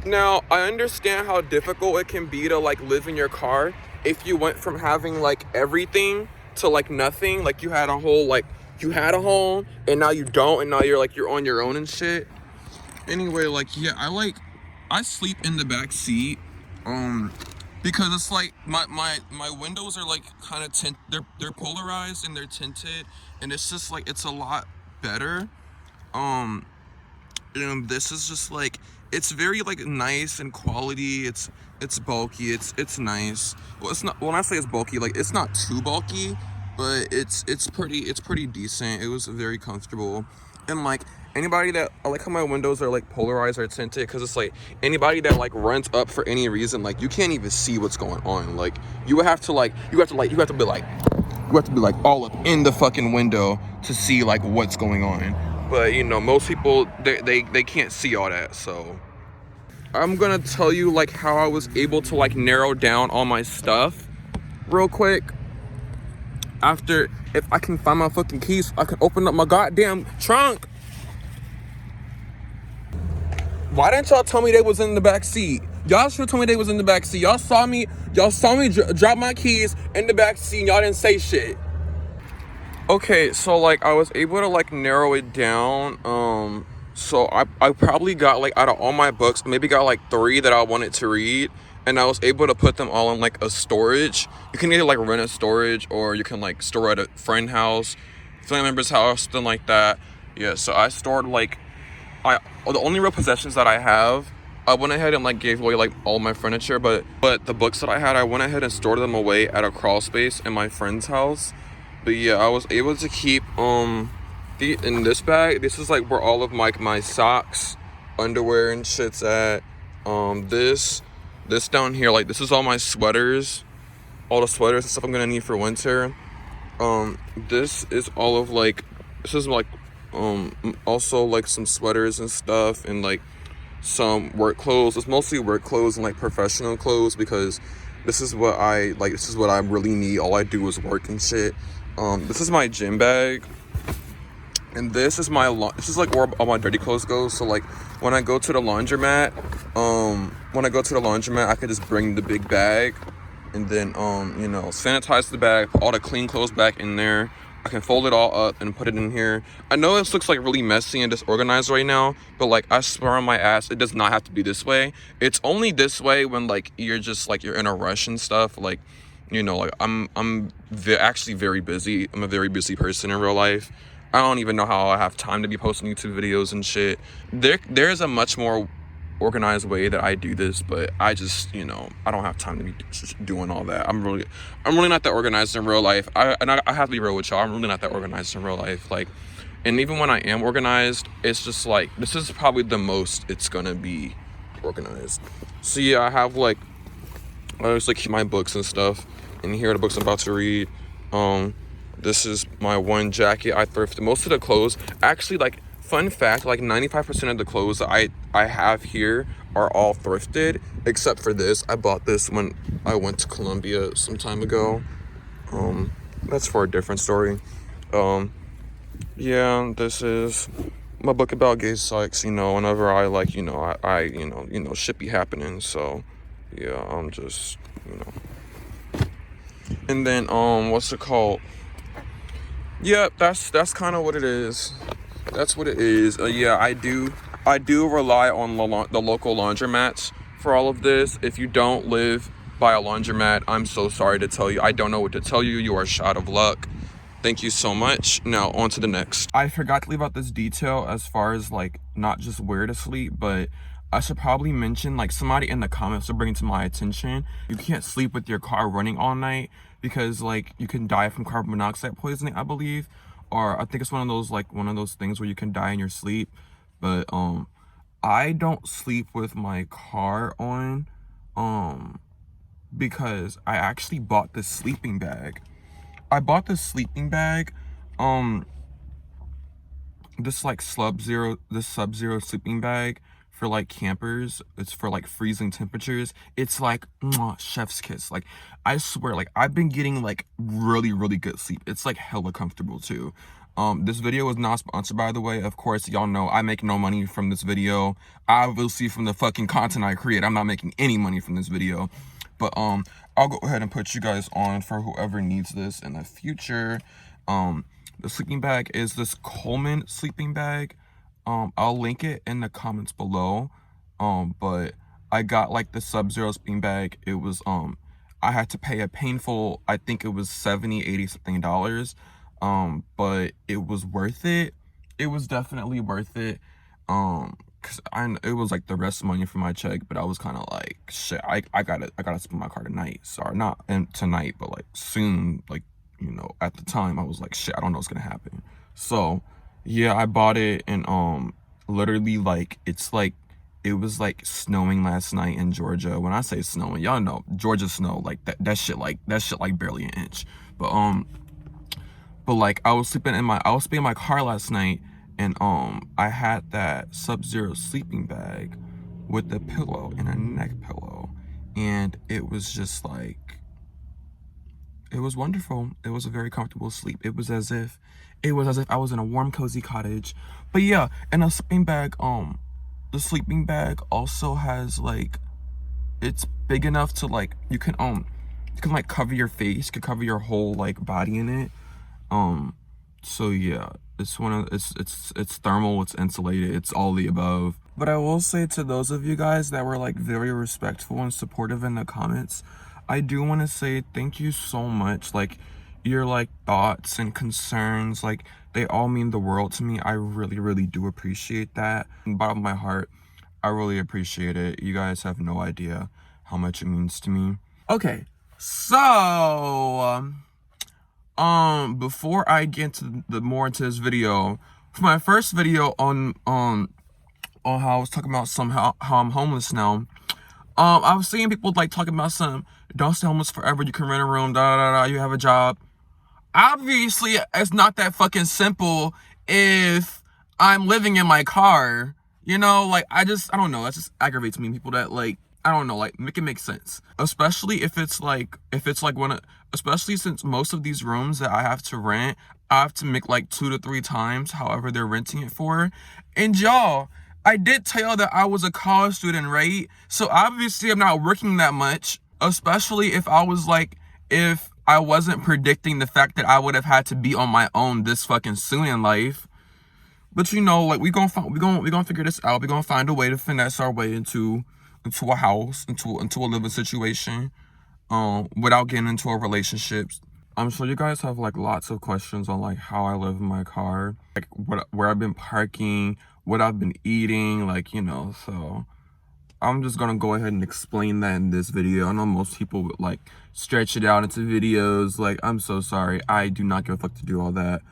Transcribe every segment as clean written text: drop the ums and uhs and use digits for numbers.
Now, I understand how difficult it can be to like live in your car if you went from having like everything to like nothing. Like you had a home and now you don't, and now you're on your own and shit. Anyway, like yeah, I sleep in the back seat. Because it's like my windows are like kind of they're polarized and they're tinted, and it's just like it's a lot better. Um this is just like it's very like nice and quality. It's bulky. It's nice. Well, it's not. When I say it's bulky, like it's not too bulky, but it's pretty decent. It was very comfortable, and like anybody that I like how my windows are like polarized or tinted, because it's like anybody that like runs up for any reason, like you can't even see what's going on. Like you have to be like all up in the fucking window to see like what's going on. But you know, most people they can't see all that. So I'm gonna tell you like how I was able to like narrow down all my stuff real quick. After, if I can find my fucking keys, I can open up my goddamn trunk. Why didn't y'all tell me they was in the back seat? Y'all should have told me they was in the back seat. Y'all saw me drop my keys in the back seat and y'all didn't say shit. Okay, so like I was able to like narrow it down. So I probably got like out of all my books, maybe got like 3 that I wanted to read, and I was able to put them all in like a storage. You can either like rent a storage or you can like store at a friend house, family member's house, something like that. Yeah, so I stored like the only real possessions that I have, I went ahead and like gave away like all my furniture, but the books that I had, I went ahead and stored them away at a crawl space in my friend's house. But yeah, I was able to keep in this bag. This is like where all of my socks, underwear and shit's at. This down here, like this is all my sweaters, all the sweaters and stuff I'm gonna need for winter. This is all of like, this is like also like some sweaters and stuff, and like some work clothes. It's mostly work clothes and like professional clothes, because this is what I really need. All I do is work and shit. This is my gym bag, and this is this is like where all my dirty clothes go. So like when I go to the laundromat, I could just bring the big bag, and then you know, sanitize the bag, put all the clean clothes back in there. I can fold it all up and put it in here. I know this looks like really messy and disorganized right now, but like I swear on my ass, it does not have to be this way. It's only this way when like you're just like you're in a rush and stuff. Like, you know, like actually very busy. I'm a very busy person in real life. I don't even know how I have time to be posting YouTube videos and shit. There's a much more organized way that I do this, but I just, you know, I don't have time to be doing all that. I'm really not that organized in real life. I have to be real with y'all. I'm really not that organized in real life. Like, and even when I am organized, it's just like, this is probably the most it's gonna be organized. So yeah, I have like, I just like keep my books and stuff, and here are the books I'm about to read. This is my one jacket I thrifted. Most of the clothes, actually, like, fun fact, like 95% of the clothes that I have here are all thrifted, except for this. I bought this when I went to Colombia some time ago. That's for a different story. Yeah, this is my book about gay sex. You know, whenever I like, you know, I shit be happening. So yeah, I'm just, you know. And then what's it called? Yeah, that's kind of what it is. That's what it is. Yeah, I do rely on the local laundromats for all of this. If you don't live by a laundromat, I'm so sorry to tell you. I don't know what to tell you. You are shot of luck. Thank you so much. Now on to the next. I forgot to leave out this detail as far as like not just where to sleep, but I should probably mention, like, somebody in the comments will bring it to my attention, you can't sleep with your car running all night because like you can die from carbon monoxide poisoning, I believe. Or I think it's one of those things where you can die in your sleep. But I don't sleep with my car on because I actually bought this sleeping bag. I bought this sleeping bag, this like Sub-Zero sleeping bag for like campers. It's for like freezing temperatures. It's like mwah, chef's kiss. Like, I swear, like I've been getting like really good sleep. It's like hella comfortable too. This video is not sponsored, by the way. Of course, y'all know I make no money from this video. Obviously, from the fucking content I create, I'm not making any money from this video. But I'll go ahead and put you guys on for whoever needs this in the future. The sleeping bag is this Coleman sleeping bag. I'll link it in the comments below. But I got like the Sub-Zero sleeping bag. It was I had to pay a painful, I think it was $70, $80 something. But it was worth it. It was definitely worth it. Cause it was like the rest of money for my check, but I was kind of like, shit, I gotta spend my car tonight. Sorry, not tonight, but like soon, like, you know, at the time I was like, shit, I don't know what's gonna happen. So yeah, I bought it, and literally like it was like snowing last night in Georgia. When I say snowing, y'all know Georgia snow, like that shit like barely an inch. But like I was sleeping in my car last night, and I had that Sub-Zero sleeping bag with a pillow and a neck pillow, and it was just like, it was wonderful. It was a very comfortable sleep. It was as if I was in a warm, cozy cottage. But yeah, and a sleeping bag, the sleeping bag also has like, it's big enough to like, you can like cover your face, you can cover your whole like body in it. So yeah, it's it's thermal, it's insulated, it's all the above. But I will say, to those of you guys that were like very respectful and supportive in the comments, I do want to say thank you so much. Like, your like thoughts and concerns, like, they all mean the world to me. I really, really do appreciate that. From the bottom of my heart, I really appreciate it. You guys have no idea how much it means to me. Okay, so before I get into more into this video, for my first video on how I was talking about how I'm homeless now, I was seeing people like talking about don't stay homeless forever, you can rent a room, you have a job. Obviously, it's not that fucking simple if I'm living in my car. You know, like, I don't know, that just aggravates me. People that like, I don't know, like, make it make sense. Especially if it's like especially since most of these rooms that I have to rent, I have to make like 2 to 3 times, however they're renting it for. And y'all, I did tell y'all that I was a college student, right? So obviously I'm not working that much, especially if I wasn't predicting the fact that I would have had to be on my own this fucking soon in life. But you know, like, we gonna figure this out. We gonna find a way to finesse our way into a house, into a living situation, without getting into a relationship. I'm sure you guys have like lots of questions on like how I live in my car, like where I've been parking, what I've been eating, like, you know. So I'm just gonna go ahead and explain that in this video. I know most people would like stretch it out into videos. Like, I'm so sorry, I do not give a fuck to do all that.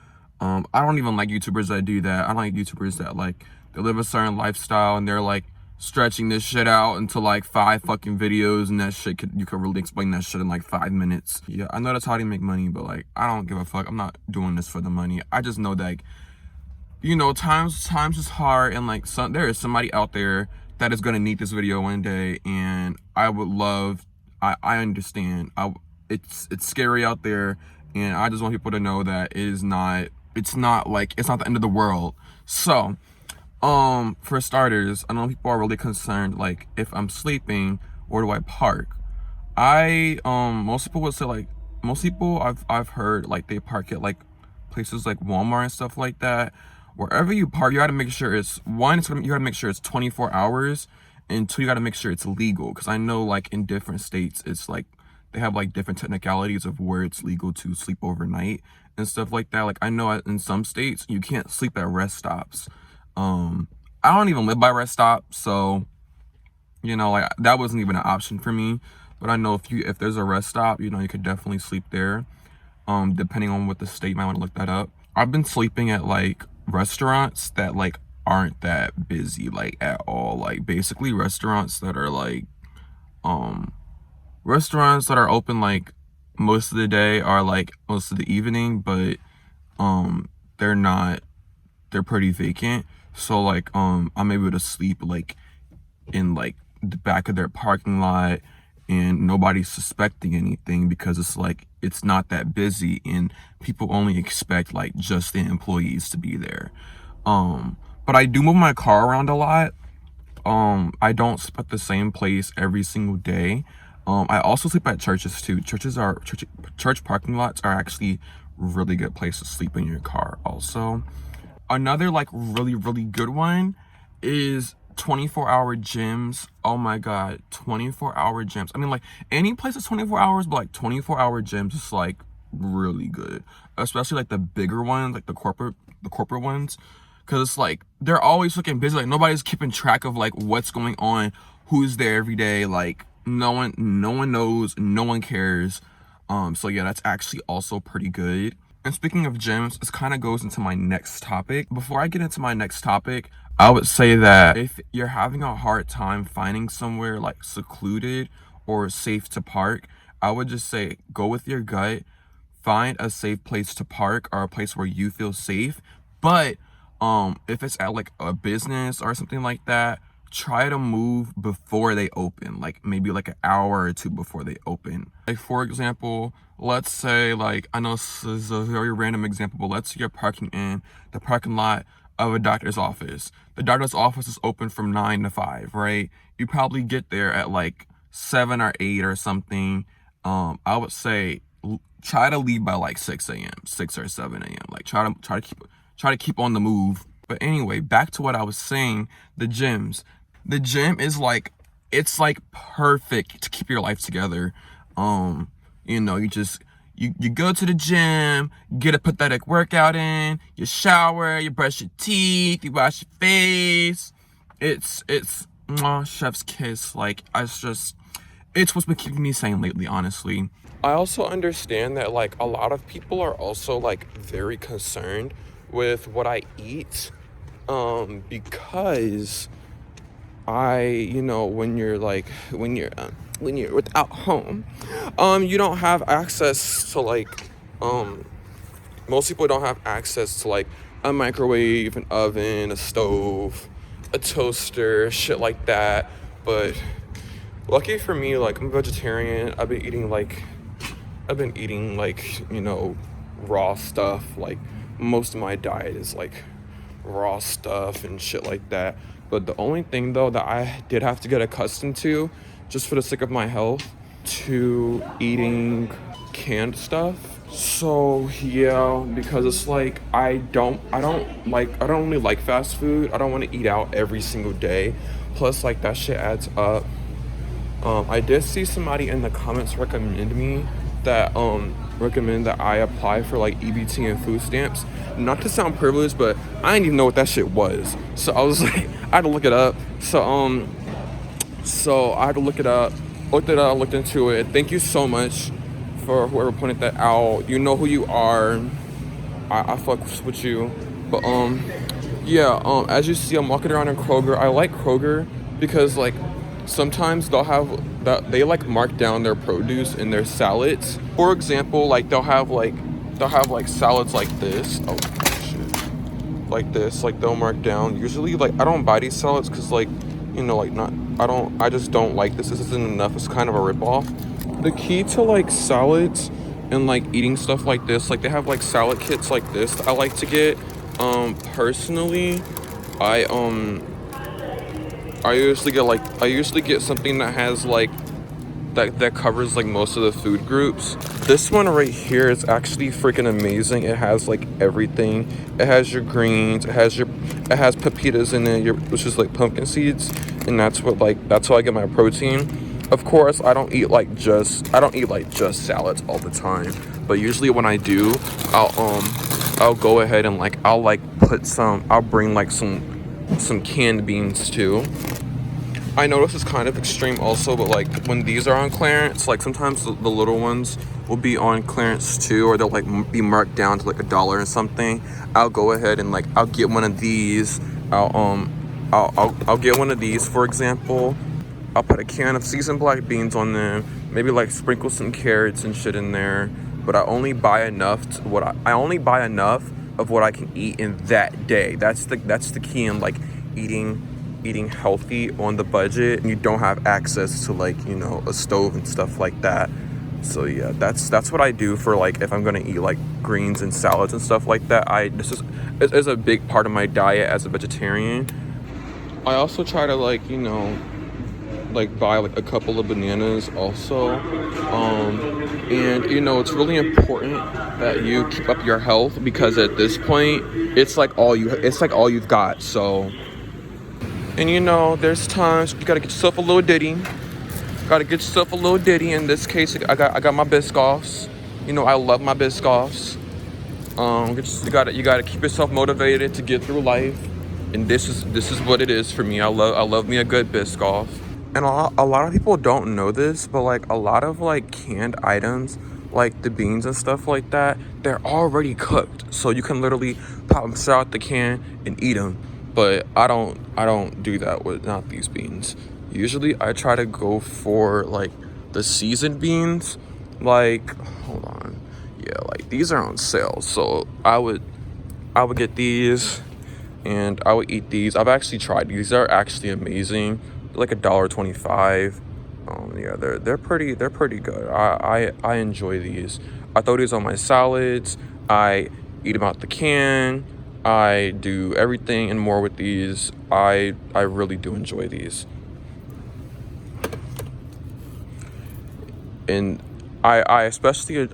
I don't even like YouTubers that do that. I don't like YouTubers that like, they live a certain lifestyle and they're like stretching this shit out into like 5 fucking videos, and that shit you could really explain that shit in like 5 minutes. Yeah, I know that's how they make money, but like, I don't give a fuck. I'm not doing this for the money. I just know that, like, you know, times is hard, and like, there is somebody out there that is gonna need this video one day, and I would love, I understand. It's scary out there, and I just want people to know that it's not the end of the world. So, for starters, I know people are really concerned, like, if I'm sleeping, where do I park? Most people would say, like, most people I've heard, like, they park at like places like Walmart and stuff like that. Wherever you park, you gotta make sure you gotta make sure it's 24 hours, and 2, you gotta make sure it's legal. Because I know, like, in different states, it's like, they have like different technicalities of where it's legal to sleep overnight and stuff like that. Like, I know in some states, you can't sleep at rest stops. I don't even live by rest stops, so, you know, like, that wasn't even an option for me. But I know if there's a rest stop, you know, you could definitely sleep there. Depending on what the state, you might want to look that up. I've been sleeping at like restaurants that like aren't that busy like at all. Like, basically restaurants that are like restaurants that are open like most of the day or like most of the evening, but they're pretty vacant. So like I'm able to sleep like in like the back of their parking lot, and nobody's suspecting anything because it's like it's not that busy and people only expect like just the employees to be there. But I do move my car around a lot. I don't sleep at the same place every single day. I also sleep at churches too. Church parking lots are actually really good place to sleep in your car also. Another like really good one is 24-hour gyms. Oh my god, 24-hour gyms. I mean, like any place is 24 hours, but like 24-hour gyms is like really good, especially like the bigger ones, like the corporate ones, because it's like they're always looking busy. Like nobody's keeping track of like what's going on, who's there every day. Like no one knows, no one cares. So yeah, that's actually also pretty good. And speaking of gyms, this kind of goes into my next topic. Before I get into my next topic, I would say that if you're having a hard time finding somewhere like secluded or safe to park, I would just say go with your gut, find a safe place to park or a place where you feel safe. But if it's at like a business or something like that, try to move before they open, like maybe like an hour or two before they open. Like for example, let's say, like, I know this is a very random example, but let's say you're parking in the parking lot of a doctor's office. The doctor's office is open from 9 to 5, right? You probably get there at like 7 or 8 or something. I would say try to leave by like 6 a.m., 6 or 7 a.m. Like try to keep on the move. But anyway, back to what I was saying, the gyms. The gym is like, it's like perfect to keep your life together. You know, you go to the gym, get a pathetic workout in, you shower, you brush your teeth, you wash your face. It's chef's kiss. Like, it's what's been keeping me sane lately, honestly. I also understand that like a lot of people are also like very concerned with what I eat, because when you're without home, you don't have access to like, most people don't have access to like a microwave, an oven, a stove, a toaster, shit like that. But lucky for me, like I'm a vegetarian. I've been eating like, raw stuff. Like most of my diet is like raw stuff and shit like that. But the only thing though that I did have to get accustomed to, just for the sake of my health, to eating canned stuff. So yeah, because it's like I don't really like fast food. I don't want to eat out every single day. Plus like that shit adds up. I did see somebody in the comments recommend that I apply for like EBT and food stamps. Not to sound privileged, but I didn't even know what that shit was. So I was like, I had to look it up. So I had to look it up, looked into it. Thank you so much for whoever pointed that out. You know who you are. I fuck with you. But as you see, I'm walking around in Kroger. I like Kroger because like sometimes they'll have that they like mark down their produce in their salads. For example, like they'll have like salads like this. Oh shit. Like this, like they'll mark down. Usually like I don't buy these salads because like, I just don't like this. This isn't enough. It's kind of a ripoff. The key to like salads and like eating stuff like this, like they have like salad kits like this I like to get. Personally, I usually get something that has like that covers like most of the food groups. This one right here is actually freaking amazing. It has like everything. It has your greens, it has pepitas in it, which is like pumpkin seeds, and that's how I get my protein. Of course, I don't eat like just salads all the time, but usually when I do, I'll go ahead and I'll bring like some canned beans too. I know this is kind of extreme also, but like when these are on clearance, like sometimes the little ones will be on clearance too, or they'll like be marked down to like $1 or something. I'll go ahead and like I'll get one of these. I'll get one of these, for example. I'll put a can of seasoned black beans on them, maybe like sprinkle some carrots and shit in there. But I only buy enough of what I can eat in that day. That's the key in like eating eating healthy on the budget and you don't have access to like, you know, a stove and stuff like that. So yeah, that's what I do for like if I'm gonna eat like greens and salads and stuff like that. This is a big part of my diet as a vegetarian. I also try to like, you know, like buy like a couple of bananas also, and you know, it's really important that you keep up your health, because at this point it's like all you've got. So, and you know, there's times you gotta get yourself a little ditty. In this case, I got my Biscoffs. You know, I love my Biscoffs. You gotta keep yourself motivated to get through life, and this is what it is for me. I love me a good Biscoff. And a lot of people don't know this, but like a lot of like canned items, like the beans and stuff like that, they're already cooked. So you can literally pop them straight out the can and eat them. But I don't do that with not these beans. Usually I try to go for like the seasoned beans. Like, hold on. Yeah, like these are on sale. So I would get these and I would eat these. I've actually tried these. They're actually amazing. They're like $1.25. Yeah, they're pretty good. I enjoy these. I throw these on my salads. I eat them out the can. I do everything and more with these. I really do enjoy these. And I especially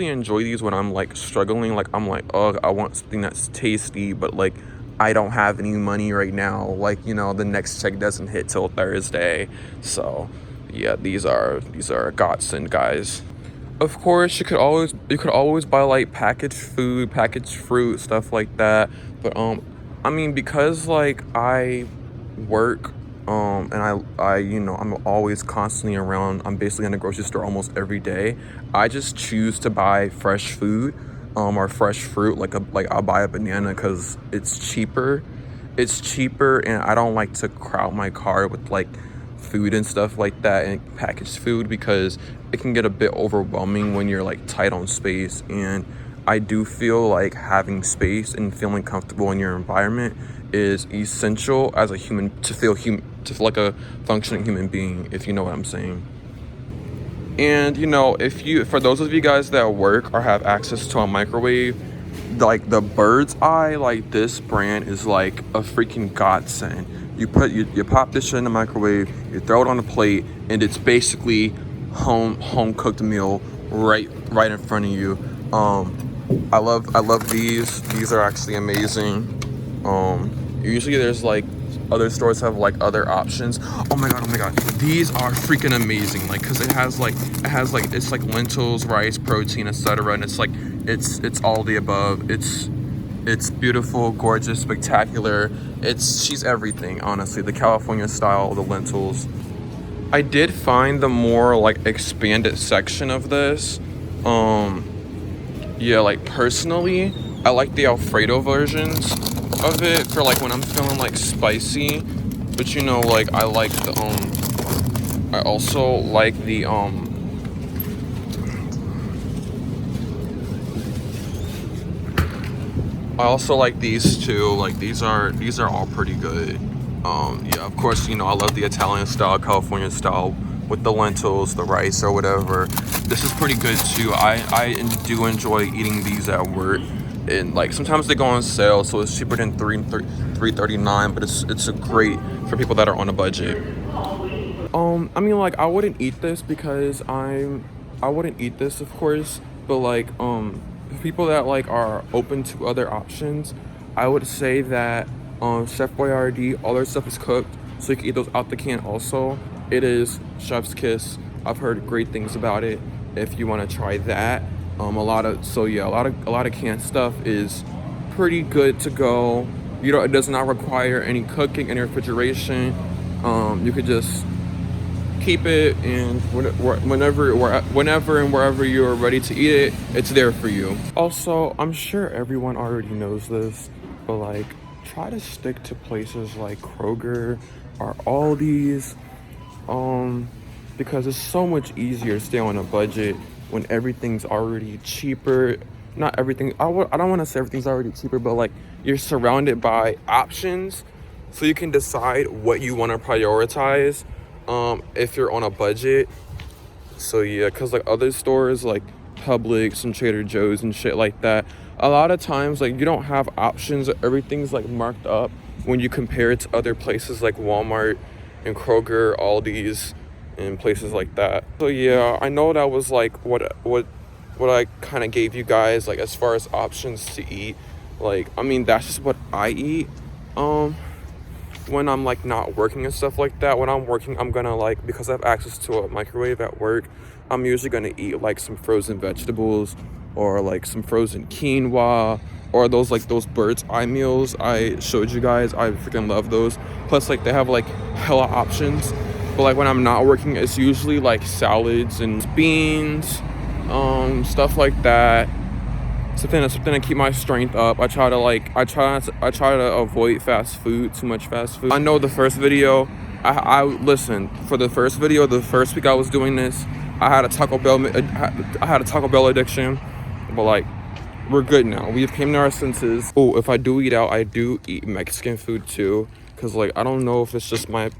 enjoy these when I'm like struggling. Like I'm like, oh, I want something that's tasty, but like I don't have any money right now. Like, you know, the next check doesn't hit till Thursday. So yeah, these are a godsend, guys. Of course, you could always buy like packaged food, packaged fruit, stuff like that. But I mean, because like I work, and I you know, I'm always constantly around. I'm basically in a grocery store almost every day. I just choose to buy fresh food, or fresh fruit. Like I'll buy a banana because it's cheaper. And I don't like to crowd my car with like food and stuff like that and packaged food, because it can get a bit overwhelming when you're like tight on space. And I do feel like having space and feeling comfortable in your environment is essential as a human, to feel like a functioning human being, if you know what I'm saying. And you know, for those of you guys that work or have access to a microwave, like the Bird's Eye, like this brand is like a freaking godsend. You pop this shit in the microwave, you throw it on a plate, and it's basically home cooked meal right in front of you. I love these. These are actually amazing. Usually there's like other stores have like other options. Oh my god, these are freaking amazing. Like, because it has like it's like lentils, rice, protein, etc. And it's like it's all the above. It's beautiful, gorgeous, spectacular. She's everything, honestly. The California style, the lentils. I did find the more like expanded section of this. Yeah, like personally, I like the Alfredo versions of it for like when I'm feeling like spicy. But you know, like I like the I also like the I also like these too. Like these are all pretty good. Yeah, of course, you know, I love the Italian style, California style with the lentils, the rice or whatever. This is pretty good too. I do enjoy eating these at work. And like sometimes they go on sale, so it's cheaper than $3.39, but it's a great for people that are on a budget. I mean, like I wouldn't eat this because I wouldn't eat this, of course, but like people that like are open to other options, I would say that Chef Boyardee, all their stuff is cooked, so you can eat those out the can also. It is chef's kiss. I've heard great things about it. If you want to try that, a lot of canned stuff is pretty good to go. You know, it does not require any cooking, any refrigeration. You could just keep it, and whenever and wherever you're ready to eat it, it's there for you. Also, I'm sure everyone already knows this, but like try to stick to places like Kroger or Aldi's, because it's so much easier to stay on a budget when everything's already cheaper. Not everything, I don't want to say everything's already cheaper, but like you're surrounded by options so you can decide what you want to prioritize if you're on a budget. So yeah, because like other stores like Publix and Trader Joe's and shit like that, a lot of times like you don't have options. Everything's like marked up when you compare it to other places like Walmart and Kroger, Aldi's, and places like that. So yeah, I know that was like what I kind of gave you guys, like as far as options to eat. Like, I mean, that's just what I eat when I'm like not working and stuff like that. When I'm working, I'm gonna like, because I have access to a microwave at work, I'm usually gonna eat like some frozen vegetables or like some frozen quinoa or those bird's eye meals I showed you guys. I freaking love those. Plus like they have like hella options. But like when I'm not working, it's usually like salads and beans, stuff like that. Something to keep my strength up. I try to avoid fast food, too much fast food. I know the first video, I listen, for the first video, the first week I was doing this, I had a Taco Bell addiction, but like we're good now. We've came to our senses. Oh, if I do eat out, I do eat Mexican food too, cause like I don't know if it's just my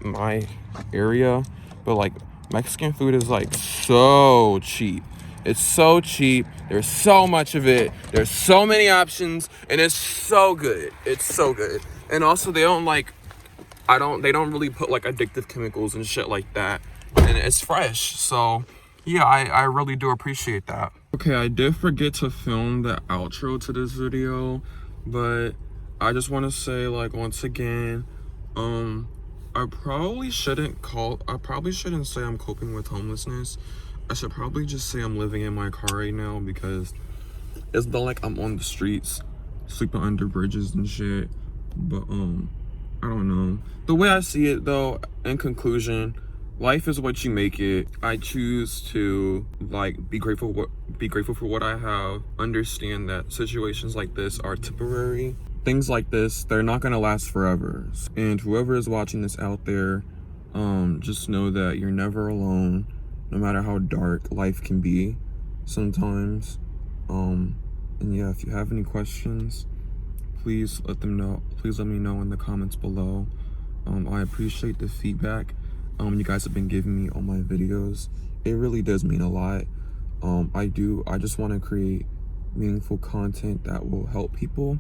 area, but like Mexican food is like so cheap. It's so cheap. There's so much of it. There's so many options, and it's so good. It's so good. And also, they don't really put like addictive chemicals and shit like that. And it's fresh. So, yeah, I really do appreciate that. Okay, I did forget to film the outro to this video, but I just want to say, like, once again, I probably shouldn't say I'm coping with homelessness. I should probably just say I'm living in my car right now, because it's not like I'm on the streets sleeping under bridges and shit. But I don't know. The way I see it though, in conclusion, life is what you make it. I choose to like be grateful for what I have. Understand that situations like this are temporary. Things like this, they're not gonna last forever. And whoever is watching this out there, just know that you're never alone. No matter how dark life can be sometimes. And yeah, if you have any questions, please let me know in the comments below. I appreciate the feedback you guys have been giving me on my videos. It really does mean a lot. I just want to create meaningful content that will help people.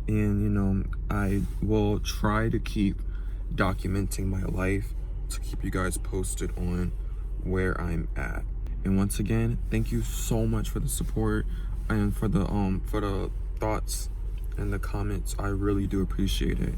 And, you know, I will try to keep documenting my life to keep you guys posted on where I'm at. And once again, thank you so much for the support and for the thoughts and the comments. I really do appreciate it.